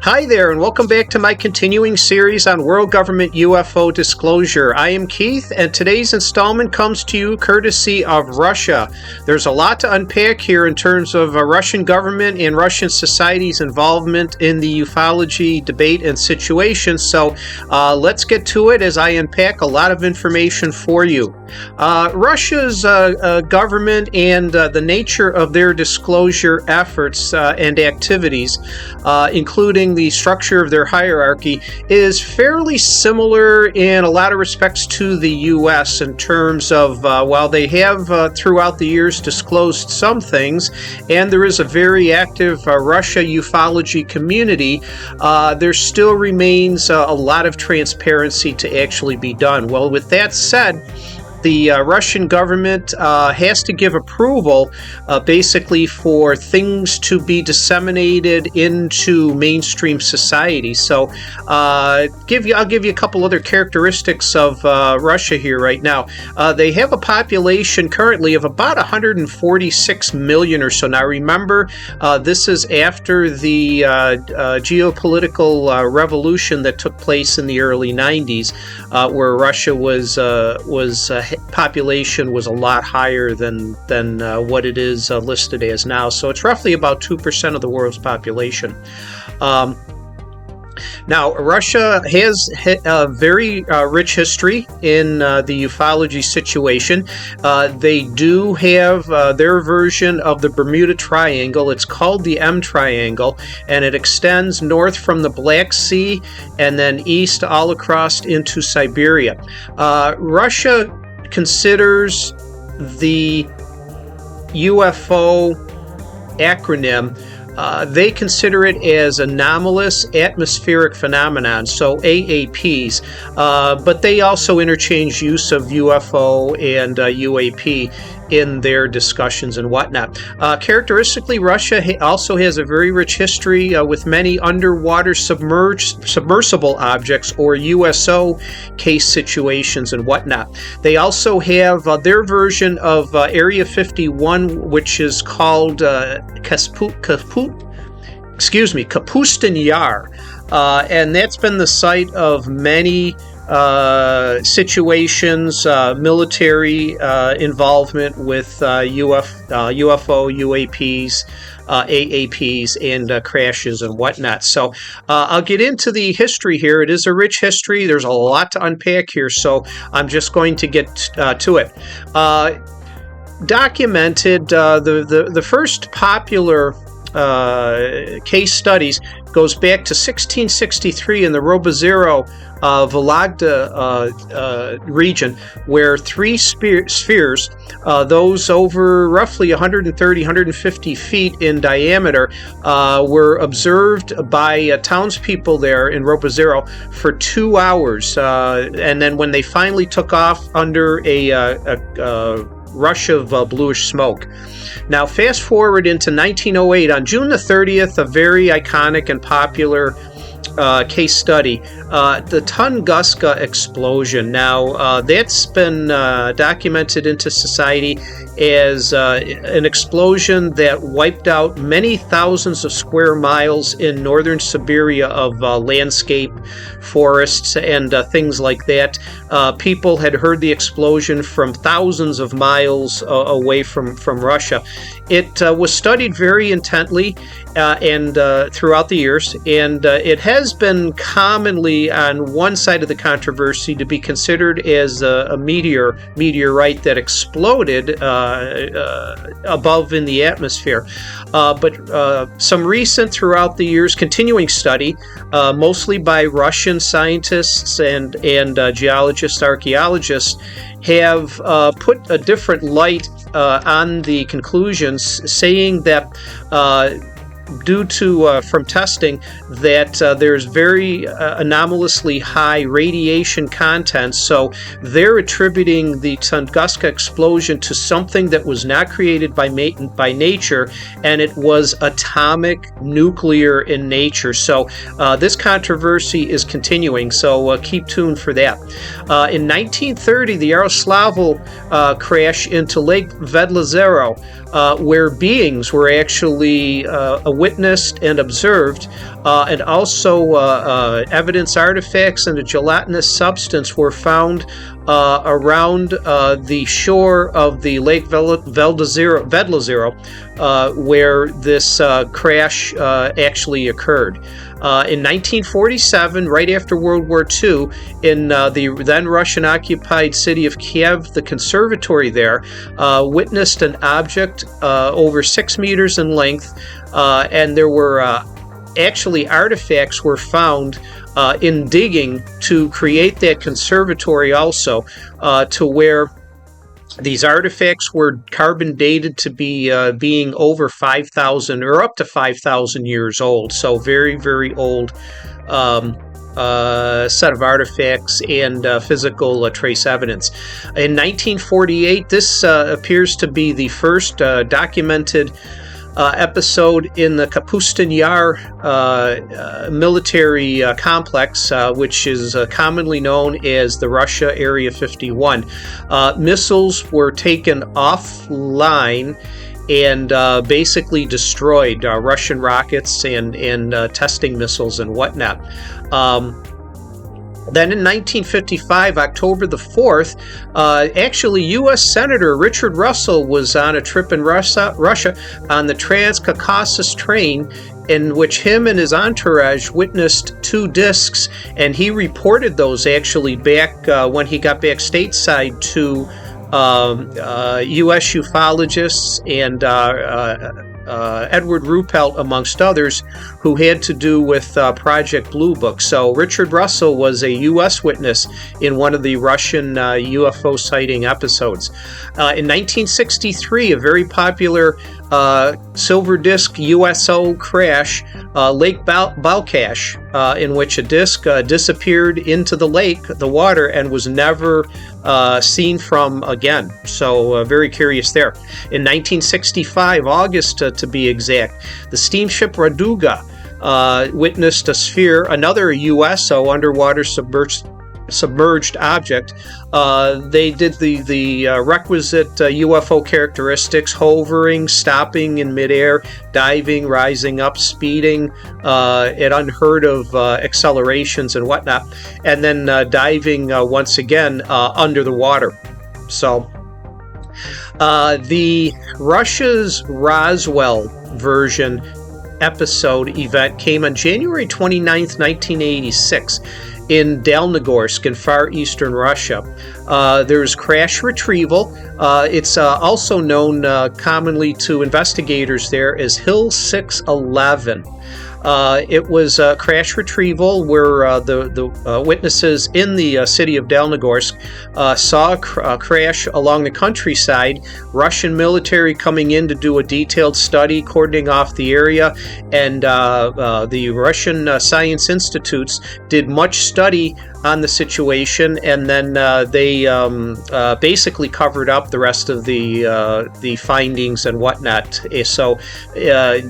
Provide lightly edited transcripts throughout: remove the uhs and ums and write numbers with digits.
Hi there, and welcome back to my continuing series on world government UFO disclosure. I am Keith, and today's installment comes to you courtesy of Russia. There's a lot to unpack here in terms of Russian government and Russian society's involvement in the ufology debate and situation, so let's get to it as I unpack a lot of information for you. Russia's government and the nature of their disclosure efforts and activities, including the structure of their hierarchy, is fairly similar in a lot of respects to the U.S. in terms of while they have throughout the years disclosed some things, and there is a very active Russia ufology community, there still remains a lot of transparency to actually be done. Well, with that said, the Russian government has to give approval basically for things to be disseminated into mainstream society. So I'll give you a couple other characteristics of Russia here right now. They have a population currently of about 146 million or so. Now remember, this is after the geopolitical revolution that took place in the early 90s, where Russia was population was a lot higher than what it is listed as now. So it's roughly about 2% of the world's population. Now, Russia has a very rich history in the ufology situation. They do have their version of the Bermuda Triangle. It's called the M Triangle, and it extends north from the Black Sea and then east all across into Siberia. Russia considers the UFO acronym, they consider it as anomalous atmospheric phenomenon, so AAPs, but they also interchange use of UFO and UAP in their discussions and whatnot. Characteristically, Russia also has a very rich history with many underwater submersible objects or USO case situations and whatnot. They also have their version of Area 51, which is called Kapustin Yar, and that's been the site of many situations, military involvement with UFO, UAPs, AAPs, and crashes and whatnot. So I'll get into the history here. It is a rich history. There's a lot to unpack here, so I'm just going to get to it. Documented, the first popular case studies goes back to 1663 in the Robozero Vologda region, where three spheres, those over roughly 150 feet in diameter, were observed by townspeople there in Robozero for 2 hours, and then when they finally took off under a rush of bluish smoke. Now, fast forward into 1908, on June the 30th, a very iconic and popular case study, the Tunguska explosion. Now, that's been documented into society as an explosion that wiped out many thousands of square miles in northern Siberia of landscape, forests, and things like that. People had heard the explosion from thousands of miles away from Russia. It was studied very intently and throughout the years, and it has been commonly on one side of the controversy to be considered as a meteorite that exploded above in the atmosphere. But some recent, throughout the years, continuing study, mostly by Russian scientists and geologists, archaeologists, have put a different light on the conclusions, saying that due to from testing that there's very anomalously high radiation content, so they're attributing the Tunguska explosion to something that was not created by nature, and it was atomic nuclear in nature. So this controversy is continuing, so keep tuned for that. In 1930, the Yaroslavl crash into Lake Vedlozero, where beings were actually witnessed and observed, and also evidence artifacts and a gelatinous substance were found around the shore of the Lake Vedlozero, where this crash actually occurred. In 1947, right after World War II, in the then Russian-occupied city of Kiev, the conservatory there witnessed an object over 6 meters in length, and there were actually artifacts were found in digging to create that conservatory also, to where these artifacts were carbon dated to be being over 5,000 or up to 5,000 years old. So very, very old set of artifacts and physical trace evidence. In 1948, this appears to be the first documented episode in the Kapustin Yar military complex, which is commonly known as the Russia Area 51. Missiles were taken offline and basically destroyed, Russian rockets and testing missiles and whatnot. Then in 1955, October the 4th, actually U.S. Senator Richard Russell was on a trip in Russia on the Trans-Caucasus train, in which him and his entourage witnessed 2 discs, and he reported those actually back when he got back stateside to U.S. ufologists and Edward Ruppelt, amongst others, who had to do with Project Blue Book. So Richard Russell was a U.S. witness in one of the Russian UFO sighting episodes. In 1963, a very popular silver disc USO crash, Lake Balkash, in which a disc disappeared into the lake, the water, and was never seen from again. So very curious there. In 1965, August to be exact, the steamship Raduga witnessed a sphere, another USO, underwater submerged object. They did the requisite UFO characteristics: hovering, stopping in midair, diving, rising up, speeding at unheard of accelerations and whatnot, and then diving once again under the water. So the Russia's Roswell version episode event came on January 29th, 1986 in Delnogorsk in far eastern Russia. There's crash retrieval. It's also known commonly to investigators there as Hill 611. It was a crash retrieval where the witnesses in the city of Delnogorsk saw a crash along the countryside, Russian military coming in to do a detailed study, cordoning off the area, and the Russian science institutes did much study on the situation, and then they basically covered up the rest of the findings and whatnot. So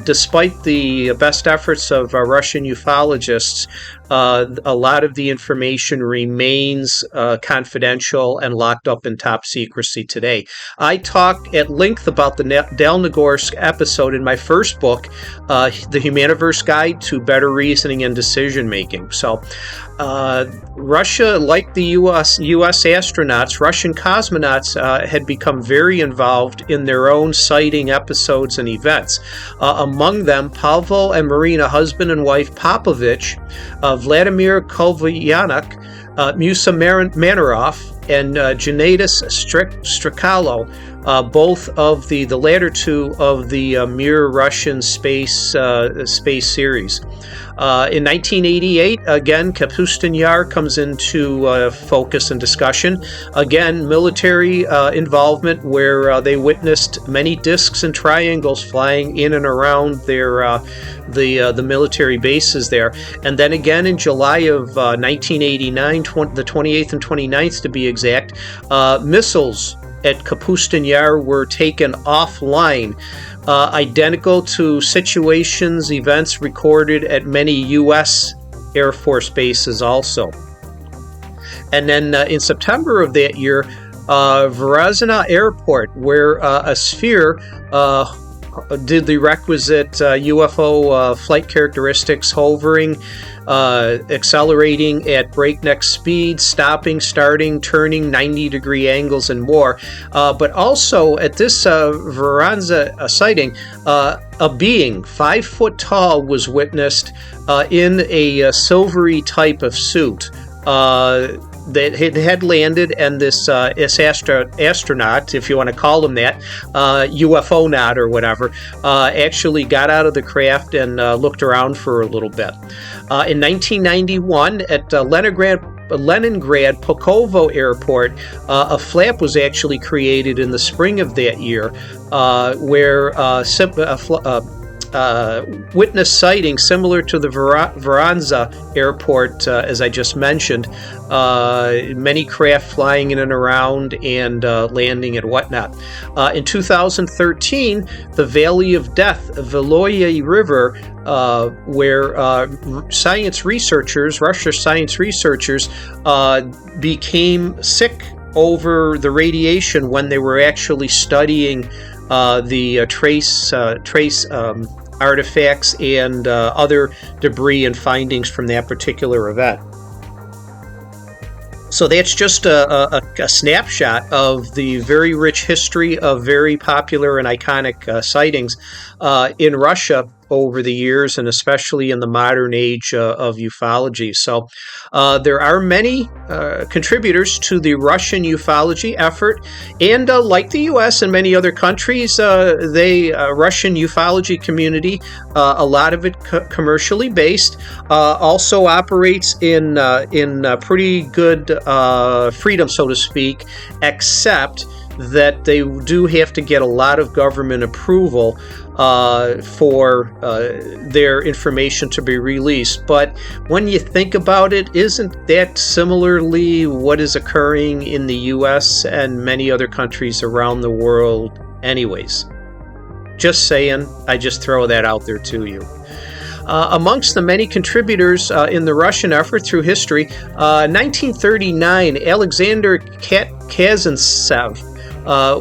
despite the best efforts of Russian ufologists, a lot of the information remains confidential and locked up in top secrecy today. I talk at length about the Delnogorsk episode in my first book, The Humaniverse Guide to Better Reasoning and Decision Making. So Russia, like the US astronauts, Russian cosmonauts had become very involved in their own sighting episodes and events. Among them, Pavel and Marina, husband and wife Popovich, Vladimir Kovalyanuk, Musa Manarov, and Janatis Strikalo, both of the latter two of the Mir Russian space series. In 1988, again, Kapustin Yar comes into focus and discussion. Again, military involvement, where they witnessed many discs and triangles flying in and around their the military bases there. And then again in July of 1989, the 28th and 29th to be exact, missiles at Kapustin Yar were taken offline, identical to situations, events recorded at many U.S. Air Force bases also. And then in September of that year, Verrazna Airport, where a sphere did the requisite UFO flight characteristics, hovering, accelerating at breakneck speed, stopping, starting, turning, 90-degree angles, and more. But also at this Varanza sighting, a being 5 foot tall was witnessed in a silvery type of suit. That had landed, and this astronaut, if you want to call him that, UFO-naut or whatever, actually got out of the craft and looked around for a little bit. In 1991, at Leningrad Pukovo Airport, a flap was actually created in the spring of that year, where witness sighting similar to the Varanza Airport, as I just mentioned, many craft flying in and around and landing and whatnot. In 2013, the Valley of Death, Veloye River, where Russian science researchers, became sick over the radiation when they were actually studying the trace artifacts and other debris and findings from that particular event. So that's just a snapshot of the very rich history of very popular and iconic sightings in Russia over the years, and especially in the modern age of ufology. So there are many contributors to the Russian ufology effort, and like the U.S. and many other countries, Russian ufology community, a lot of it commercially based, also operates in pretty good freedom, so to speak, except that they do have to get a lot of government approval for their information to be released. But when you think about it, isn't that similarly what is occurring in the U.S. and many other countries around the world anyways? Just saying, I just throw that out there to you. Amongst the many contributors in the Russian effort through history, 1939, Alexander Kazantsev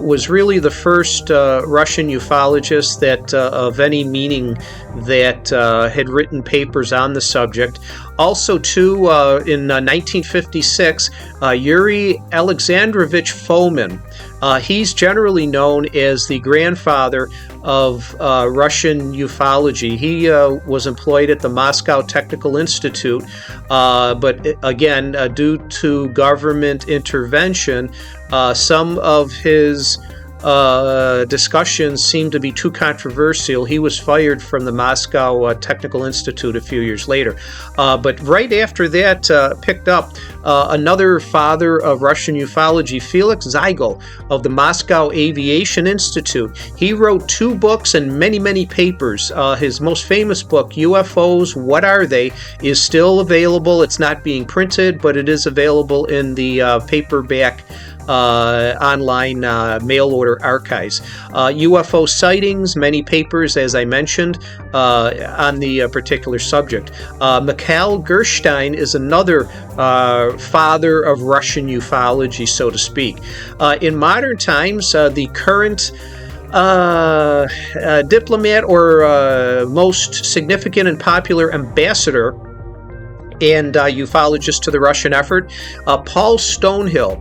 was really the first Russian ufologist that of any meaning that had written papers on the subject. Also, too, in 1956, Yuri Alexandrovich Fomin. He's generally known as the grandfather of Russian ufology. He was employed at the Moscow Technical Institute, but again, due to government intervention, some of his discussions seemed to be too controversial. He was fired from the Moscow Technical Institute a few years later. But right after that, picked up another father of Russian ufology, Felix Zeigel of the Moscow Aviation Institute. He wrote 2 books and many, many papers. His most famous book, UFOs, What Are They?, is still available. It's not being printed, but it is available in the paperback online mail order archives. UFO sightings, many papers, as I mentioned, on the particular subject. Mikhail Gerstein is another father of Russian ufology, so to speak. In modern times, the current diplomat or most significant and popular ambassador and ufologist to the Russian effort, Paul Stonehill.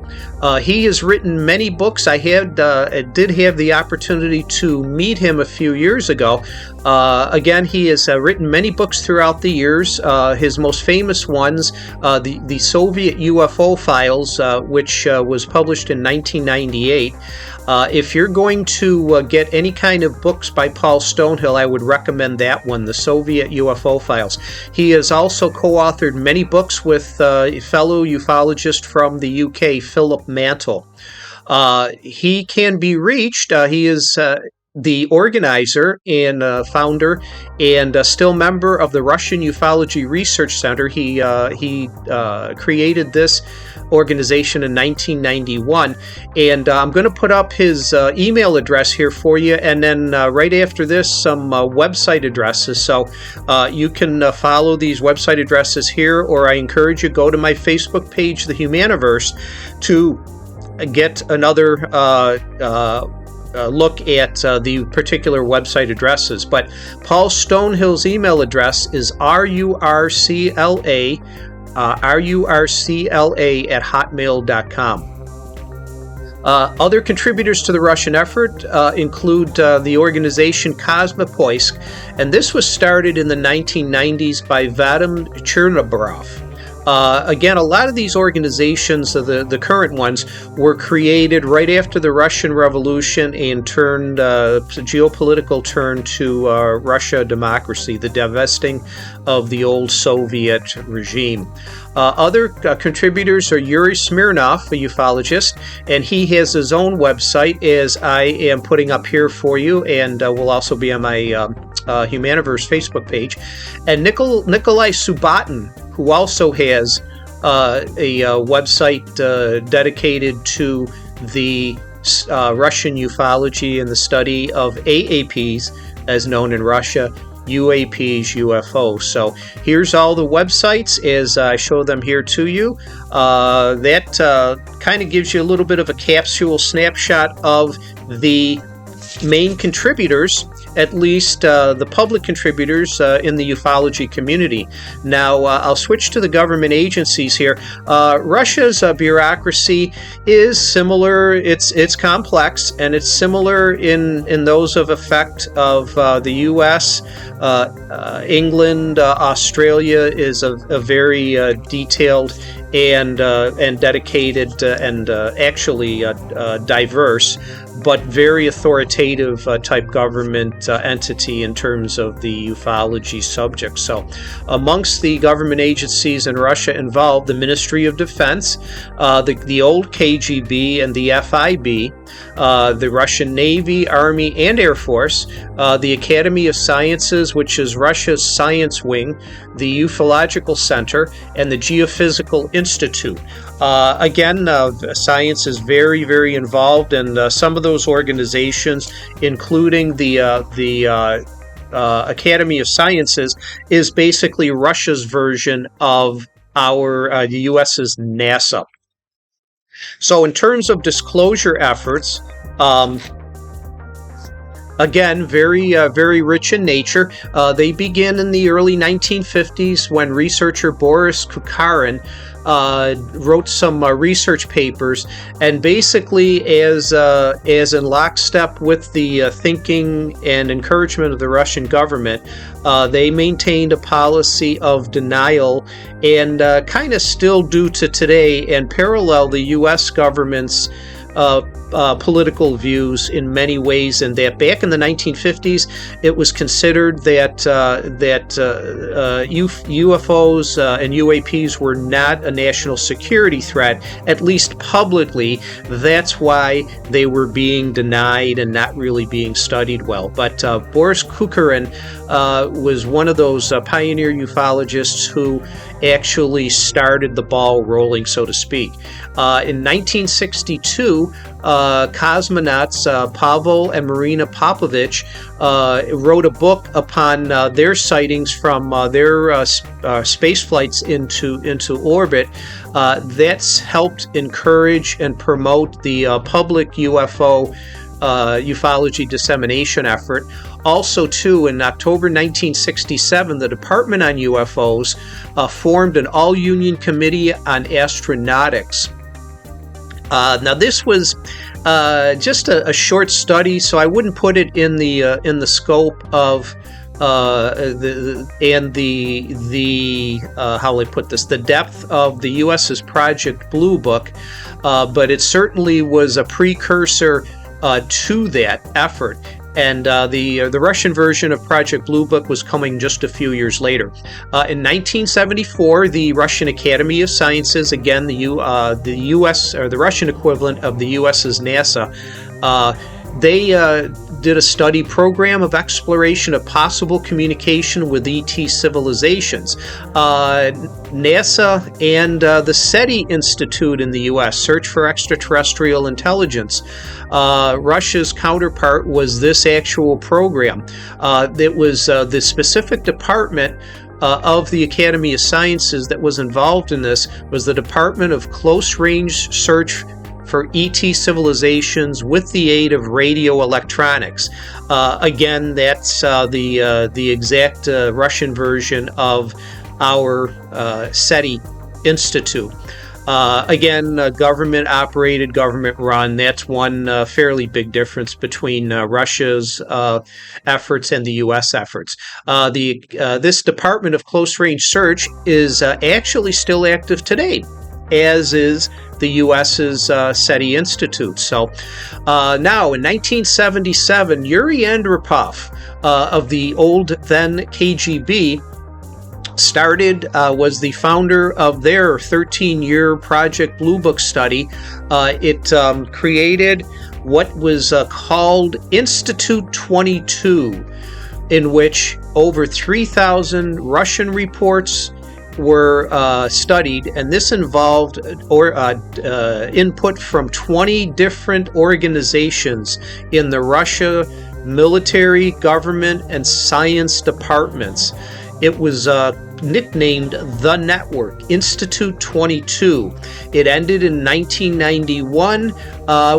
He has written many books. I did have the opportunity to meet him a few years ago. Again, he has written many books throughout the years. His most famous ones, the Soviet UFO Files, which was published in 1998. If you're going to get any kind of books by Paul Stonehill, I would recommend that one, the Soviet UFO Files. He has also co-authored many books with a fellow ufologist from the UK, Philip Mantle. He can be reached. He is the organizer and founder and still member of the Russian Ufology Research Center. He created this organization in 1991, and I'm going to put up his email address here for you, and then right after this, some website addresses. So you can follow these website addresses here, or I encourage you to go to my Facebook page, The Humaniverse, to get another look at the particular website addresses. But Paul Stonehill's email address is rurcla @hotmail.com. Other contributors to the Russian effort include the organization Kosmopoisk, and this was started in the 1990s by Vadim Chernobrov. Again, a lot of these organizations, the current ones, were created right after the Russian Revolution and turned geopolitical turn to Russia democracy, the divesting of the old Soviet regime. Other contributors are Yuri Smirnov, a ufologist, and he has his own website, as I am putting up here for you, and will also be on my Humaniverse Facebook page. And Nikolai Subotin, who also has a website dedicated to the Russian ufology and the study of AAPs, as known in Russia, UAPs, UFOs. So here's all the websites as I show them here to you. That kind of gives you a little bit of a capsule snapshot of the main contributors, at least the public contributors in the ufology community. Now, I'll switch to the government agencies here. Russia's bureaucracy is similar. It's complex, and it's similar in those of effect of the U.S., England, Australia is a very detailed and dedicated and actually diverse, but very authoritative type government entity in terms of the ufology subject. So amongst the government agencies in Russia involved the Ministry of Defense, the old KGB and the FIB, the Russian Navy, Army, and Air Force, the Academy of Sciences, which is Russia's science wing, the Ufological Center, and the Geophysical Institute. Again, science is very, very involved, and some of those organizations, including the Academy of Sciences, is basically Russia's version of the U.S.'s NASA. So in terms of disclosure efforts, again, very rich in nature. They begin in the early 1950s when researcher Boris Kukharin wrote some research papers, and basically, as in lockstep with the thinking and encouragement of the Russian government, they maintained a policy of denial, and kind of still do to today, and parallel the U.S. government's political views in many ways, and that back in the 1950s it was considered that UFOs and UAPs were not a national security threat, at least publicly. That's why they were being denied and not really being studied well. But Boris Kukharin was one of those pioneer ufologists who actually started the ball rolling, so to speak. In 1962, cosmonauts Pavel and Marina Popovich wrote a book upon their sightings from their space flights into orbit. That's helped encourage and promote the public ufology dissemination effort. Also, too, in October 1967, the Department on UFOs formed an all-union committee on astronautics. Now, this was just a short study, so I wouldn't put it in the scope of how will I put this? The depth of the U.S.'s Project Blue Book, but it certainly was a precursor to that effort. And the Russian version of Project Blue Book was coming just a few years later. In 1974, the Russian Academy of Sciences, again the U.S. or the Russian equivalent of the U.S.'s NASA, they did a study program of exploration of possible communication with ET civilizations. NASA and the SETI Institute in the U.S., Search for Extraterrestrial Intelligence. Russia's counterpart was this actual program. It was the specific department of the Academy of Sciences that was involved in this was the Department of Close Range Search for ET civilizations with the aid of radio electronics. Again, that's the exact Russian version of our SETI Institute. Again, government operated, government run. That's one fairly big difference between Russia's efforts and the U.S. efforts. This Department of Close Range Search is actually still active today, as is the U.S.'s SETI Institute. So now, in 1977, Yuri Andropov of the old then KGB was the founder of their 13-year Project Blue Book study. It created what was called Institute 22, in which over 3,000 Russian reports were studied, and this involved input from 20 different organizations in the Russia military, government, and science departments. It was nicknamed The Network, Institute 22. It ended in 1991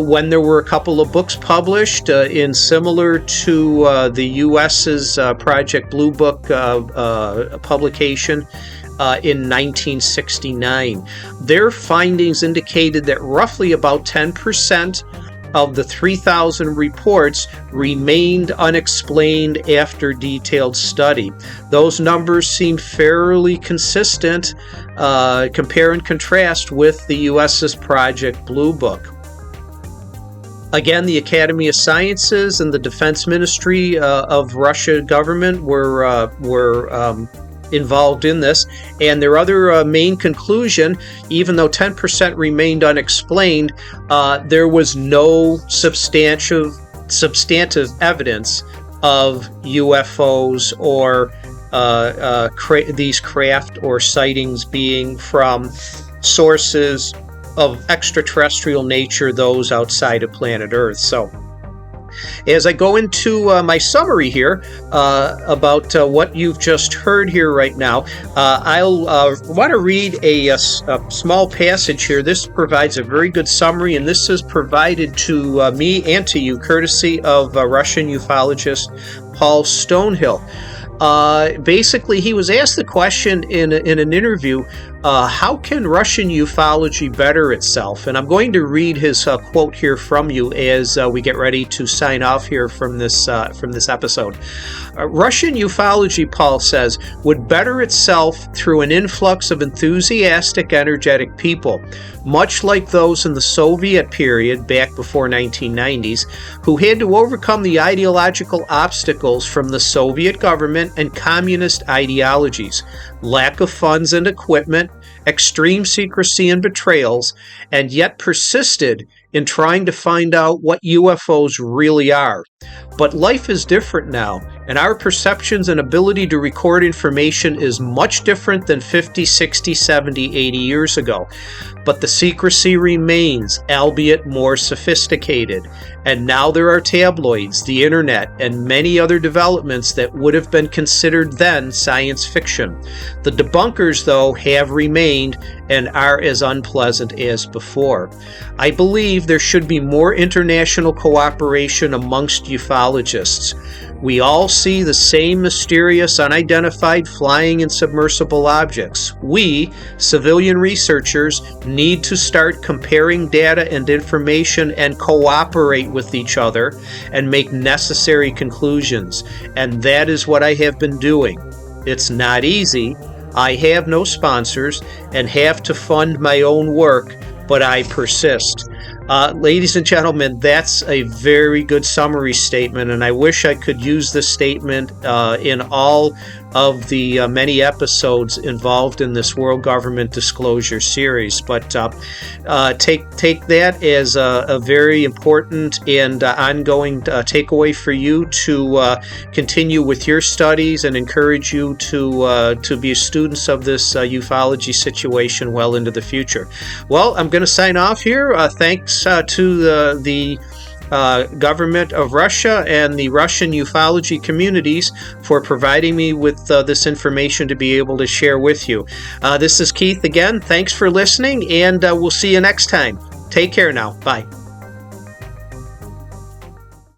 when there were a couple of books published in similar to the U.S.'s Project Blue Book publication in 1969. Their findings indicated that roughly about 10% of the 3,000 reports remained unexplained after detailed study. Those numbers seem fairly consistent, compare and contrast with the U.S.'s Project Blue Book. Again, the Academy of Sciences and the Defense Ministry of Russia government were involved in this, and their other main conclusion, even though 10% remained unexplained, there was no substantive evidence of UFOs or these craft or sightings being from sources of extraterrestrial nature, those outside of planet Earth. So, as I go into my summary here about what you've just heard here right now, I'll want to read a small passage here. This provides a very good summary, and this is provided to me and to you courtesy of Russian ufologist Paul Stonehill. Basically, he was asked the question in an interview, how can Russian ufology better itself? And I'm going to read his quote here from you as we get ready to sign off here from this episode. Russian ufology, Paul says, would better itself through an influx of enthusiastic, energetic people, much like those in the Soviet period back before 1990s, who had to overcome the ideological obstacles from the Soviet government and communist ideologies, lack of funds and equipment, extreme secrecy and betrayals, and yet persisted in trying to find out what UFOs really are. But life is different now, and our perceptions and ability to record information is much different than 50, 60, 70, 80 years ago. But the secrecy remains, albeit more sophisticated. And now there are tabloids, the internet, and many other developments that would have been considered then science fiction. The debunkers, though, have remained and are as unpleasant as before. I believe there should be more international cooperation amongst ufologists. We all see the same mysterious, unidentified flying and submersible objects. We, civilian researchers, need to start comparing data and information and cooperate with each other and make necessary conclusions. And that is what I have been doing. It's not easy. I have no sponsors and have to fund my own work, but I persist. Ladies and gentlemen, that's a very good summary statement, and I wish I could use this statement in all of the many episodes involved in this World Government Disclosure series. But take that as a very important and ongoing takeaway for you to continue with your studies, and encourage you to be students of this ufology situation well into the future. Well, I'm going to sign off here. Thanks to the government of Russia and the Russian ufology communities for providing me with this information to be able to share with you. This is Keith again. Thanks for listening, and we'll see you next time. Take care now. Bye.